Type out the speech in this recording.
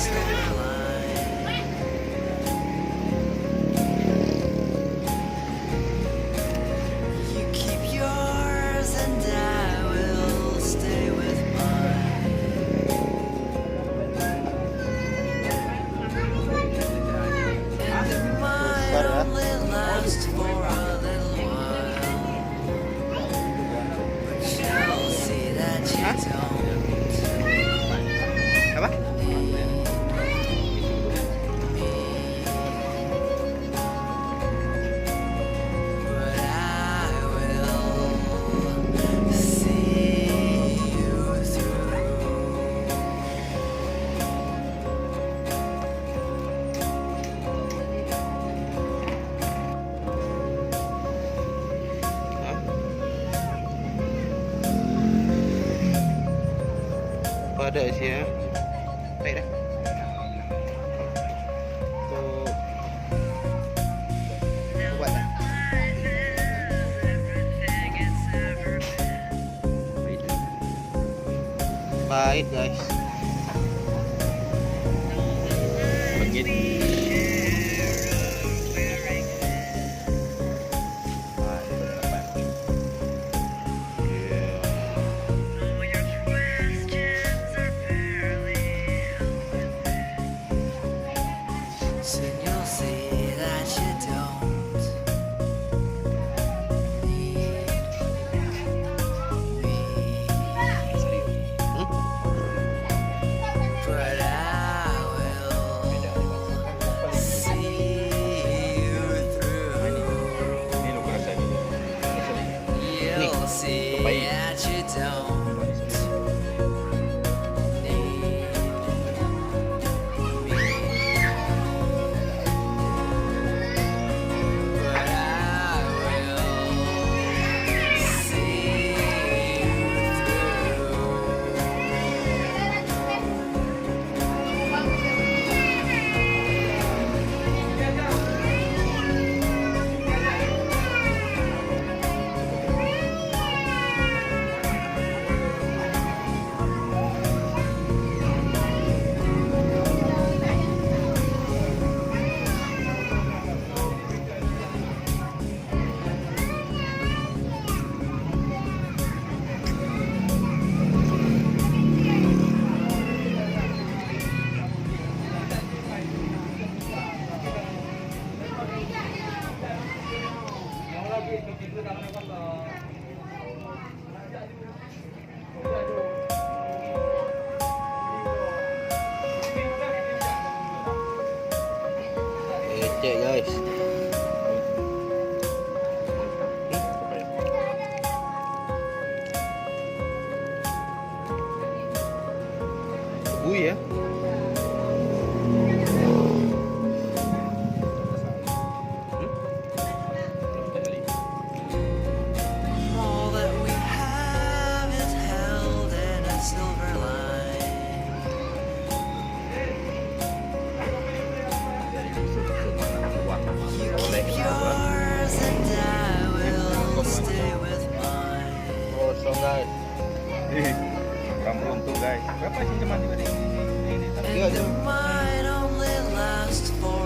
silver line. You keep yours and I will stay with mine. And it might only last for a little while, but you'll see that you don't. Apa? But I will see you through. Hah? Pada sih ya. Baik dah. Tu buat dah. Baik guys. Bangkit. Soon you'll see that you don't need me. But I will see you through. You'll see that you don't need me. But I will see you through. Cek guys. Bui ya. All that we have is held in a silver line. You keep yours and I will stay with mine. Kosong guys. Orang beruntung guys. Berapa sih cuman ini? And it might only last for